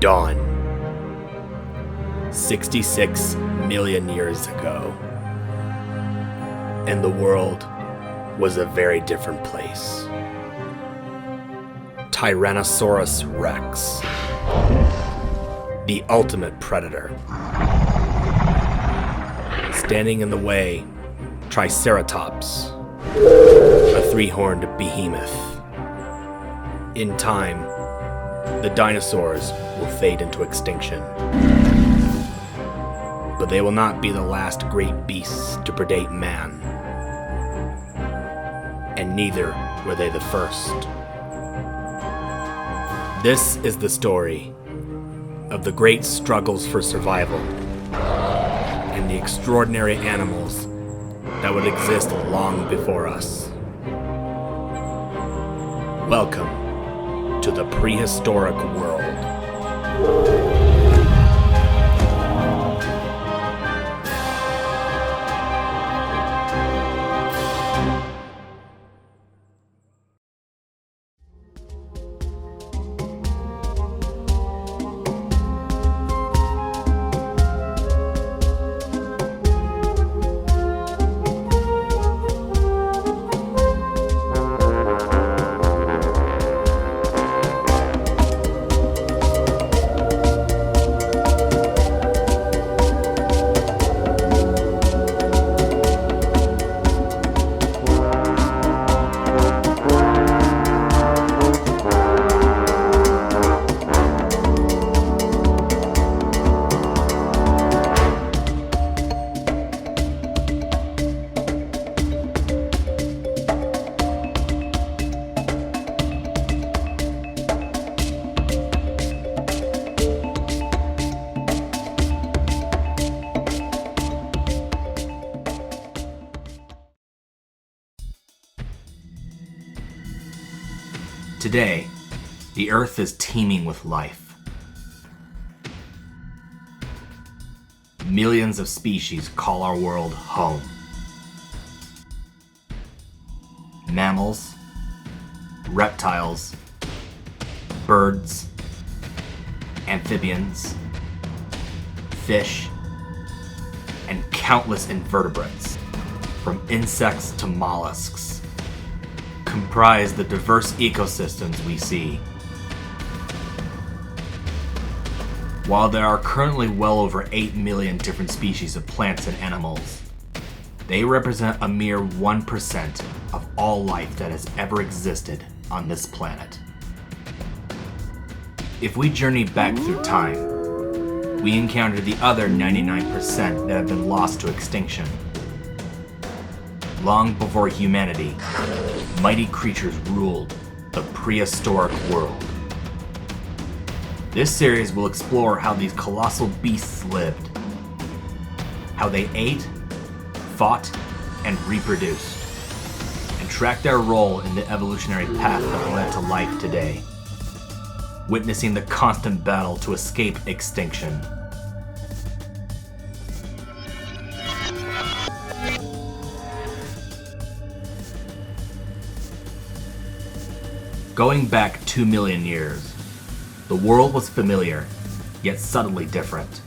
Dawn. 66 million years ago. And the world was a very different place. Tyrannosaurus Rex. The ultimate predator. Standing in the way, Triceratops. A three-horned behemoth. In time, the dinosaurs will fade into extinction. But they will not be the last great beasts to predate man. And neither were they the first. This is the story of the great struggles for survival and the extraordinary animals that would exist long before us. Welcome to the Prehistoric World. Today, the Earth is teeming with life. Millions of species call our world home. Mammals, reptiles, birds, amphibians, fish, and countless invertebrates, from insects to mollusks, comprise the diverse ecosystems we see. While there are currently well over 8 million different species of plants and animals, they represent a mere 1% of all life that has ever existed on this planet. If we journey back through time, we encounter the other 99% that have been lost to extinction. Long before humanity, mighty creatures ruled the prehistoric world. This series will explore how these colossal beasts lived, how they ate, fought, and reproduced, and track their role in the evolutionary path that led to life today, witnessing the constant battle to escape extinction. Going back 2 million years, the world was familiar, yet subtly different.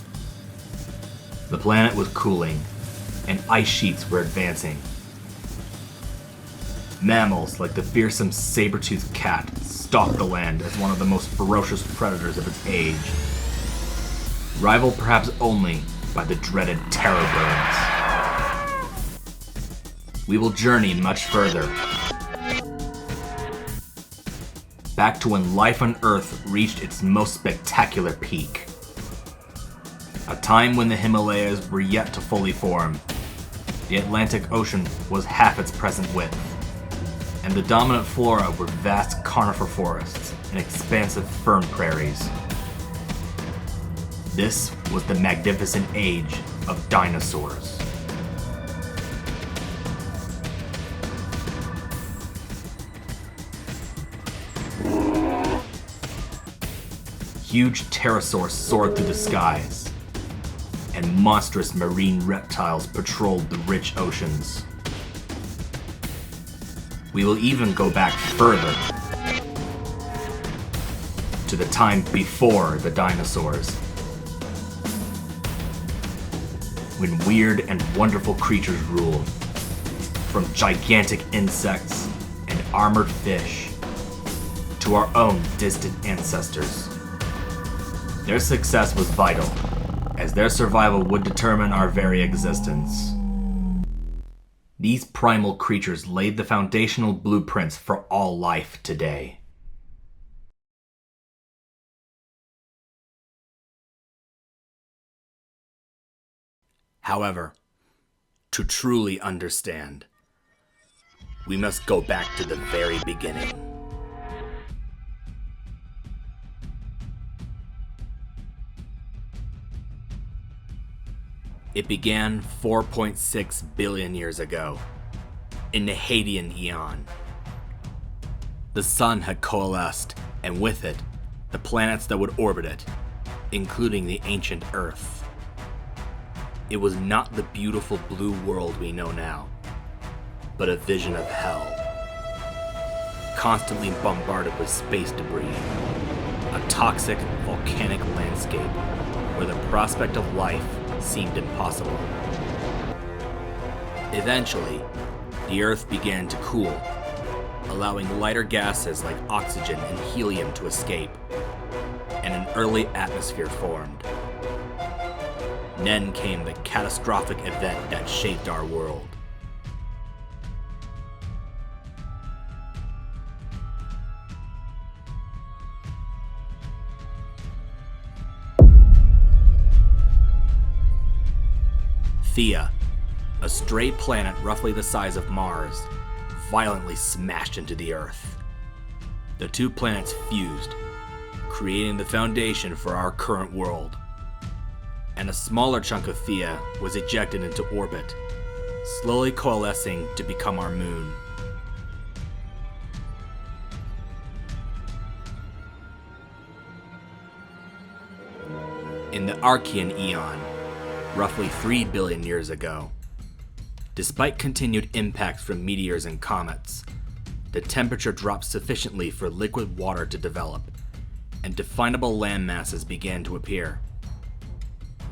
The planet was cooling, and ice sheets were advancing. Mammals like the fearsome saber-toothed cat stalked the land as one of the most ferocious predators of its age, rivaled perhaps only by the dreaded terror birds. We will journey much further, back to when life on Earth reached its most spectacular peak. A time when the Himalayas were yet to fully form, the Atlantic Ocean was half its present width, and the dominant flora were vast conifer forests and expansive fern prairies. This was the magnificent age of dinosaurs. Huge pterosaurs soared through the skies, and monstrous marine reptiles patrolled the rich oceans. We will even go back further, to the time before the dinosaurs, when weird and wonderful creatures ruled, from gigantic insects and armored fish to our own distant ancestors. Their success was vital, as their survival would determine our very existence. These primal creatures laid the foundational blueprints for all life today. However, to truly understand, we must go back to the very beginning. It began 4.6 billion years ago, in the Hadean Eon. The sun had coalesced, and with it, the planets that would orbit it, including the ancient Earth. It was not the beautiful blue world we know now, but a vision of hell. Constantly bombarded with space debris, a toxic volcanic landscape where the prospect of life seemed impossible. Eventually, the Earth began to cool, allowing lighter gases like oxygen and helium to escape, and an early atmosphere formed. Then came the catastrophic event that shaped our world. Theia, a stray planet roughly the size of Mars, violently smashed into the Earth. The two planets fused, creating the foundation for our current world. And a smaller chunk of Theia was ejected into orbit, slowly coalescing to become our moon. In the Archean Eon, roughly 3 billion years ago, despite continued impacts from meteors and comets, the temperature dropped sufficiently for liquid water to develop, and definable land masses began to appear.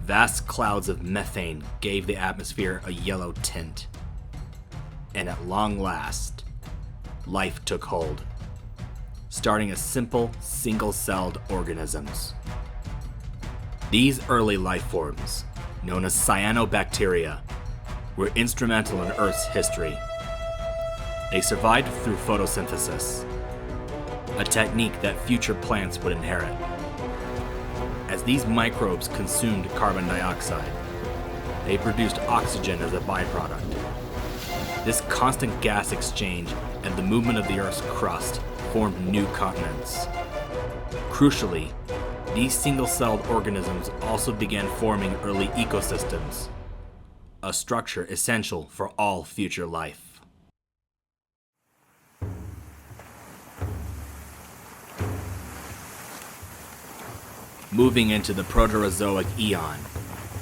Vast clouds of methane gave the atmosphere a yellow tint, and at long last, life took hold, starting as simple, single-celled organisms. These early life forms, known as cyanobacteria, were instrumental in Earth's history. They survived through photosynthesis, a technique that future plants would inherit. As these microbes consumed carbon dioxide, they produced oxygen as a byproduct. This constant gas exchange and the movement of the Earth's crust formed new continents. Crucially, these single-celled organisms also began forming early ecosystems, a structure essential for all future life. Moving into the Proterozoic Eon,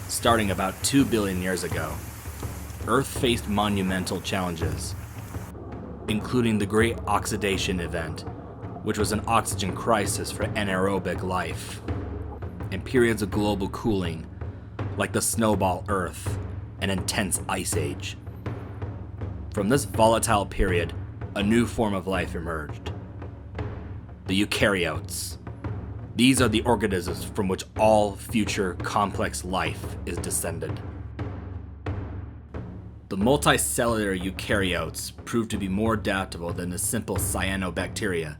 starting about 2 billion years ago, Earth faced monumental challenges, including the Great Oxidation Event, which was an oxygen crisis for anaerobic life, and periods of global cooling, like the Snowball Earth, an intense ice age. From this volatile period, a new form of life emerged: the eukaryotes. These are the organisms from which all future complex life is descended. The multicellular eukaryotes proved to be more adaptable than the simple cyanobacteria,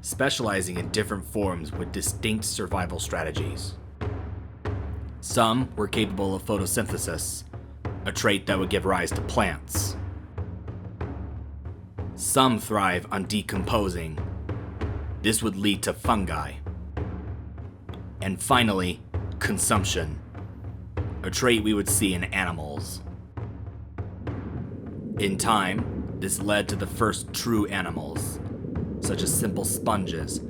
specializing in different forms with distinct survival strategies. Some were capable of photosynthesis, a trait that would give rise to plants. Some thrive on decomposing. This would lead to fungi. And finally, consumption, a trait we would see in animals. In time, this led to the first true animals, such as simple sponges,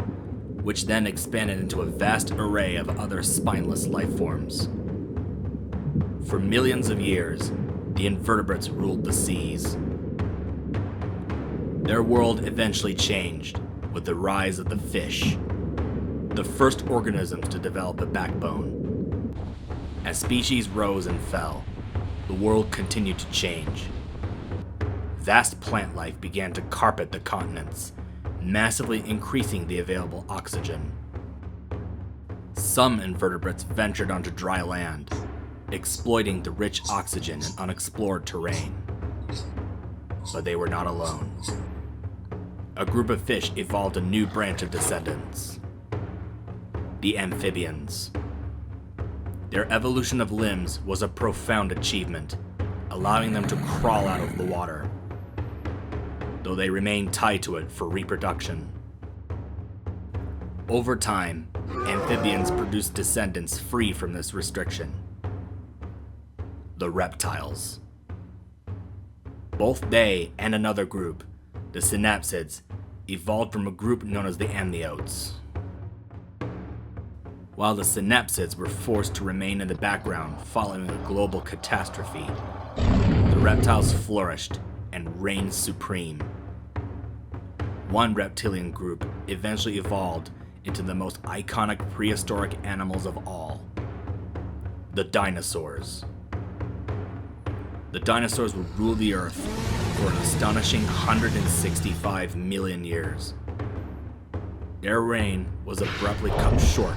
which then expanded into a vast array of other spineless life forms. For millions of years, the invertebrates ruled the seas. Their world eventually changed with the rise of the fish, the first organisms to develop a backbone. As species rose and fell, the world continued to change. Vast plant life began to carpet the continents, massively increasing the available oxygen. Some invertebrates ventured onto dry land, exploiting the rich oxygen and unexplored terrain. But they were not alone. A group of fish evolved a new branch of descendants: the amphibians. Their evolution of limbs was a profound achievement, allowing them to crawl out of the water, though they remained tied to it for reproduction. Over time, amphibians produced descendants free from this restriction: the reptiles. Both they and another group, the synapsids, evolved from a group known as the amniotes. While the synapsids were forced to remain in the background following a global catastrophe, the reptiles flourished and reigned supreme. One reptilian group eventually evolved into the most iconic prehistoric animals of all: the dinosaurs. The dinosaurs would rule the earth for an astonishing 165 million years. Their reign was abruptly cut short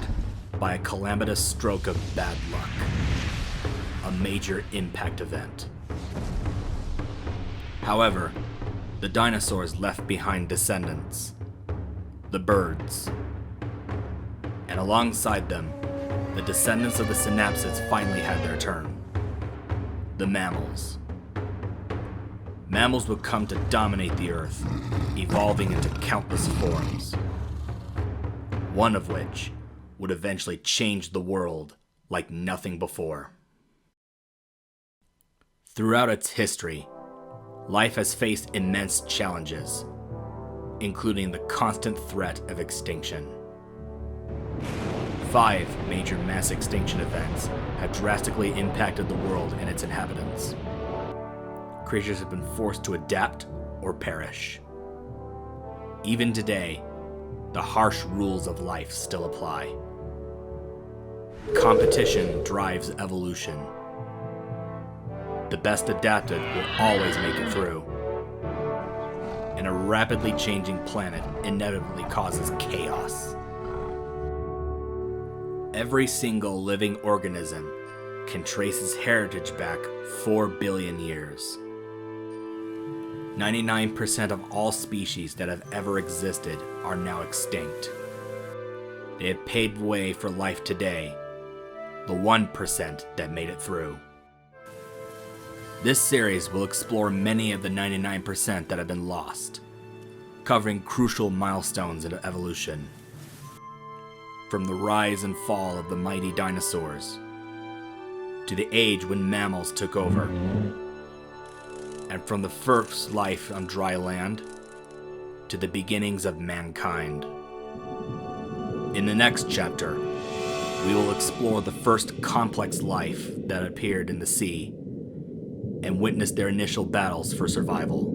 by a calamitous stroke of bad luck, a major impact event. However, the dinosaurs left behind descendants: the birds. And alongside them, the descendants of the synapsids finally had their turn: the mammals. Mammals would come to dominate the earth, evolving into countless forms, one of which would eventually change the world like nothing before. Throughout its history, life has faced immense challenges, including the constant threat of extinction. 5 major mass extinction events have drastically impacted the world and its inhabitants. Creatures have been forced to adapt or perish. Even today, the harsh rules of life still apply. Competition drives evolution. The best adapted will always make it through. And a rapidly changing planet inevitably causes chaos. Every single living organism can trace its heritage back 4 billion years. 99% of all species that have ever existed are now extinct. They have paved way for life today, the 1% that made it through. This series will explore many of the 99% that have been lost, covering crucial milestones in evolution. From the rise and fall of the mighty dinosaurs, to the age when mammals took over, and from the first life on dry land to the beginnings of mankind. In the next chapter, we will explore the first complex life that appeared in the sea and witness their initial battles for survival.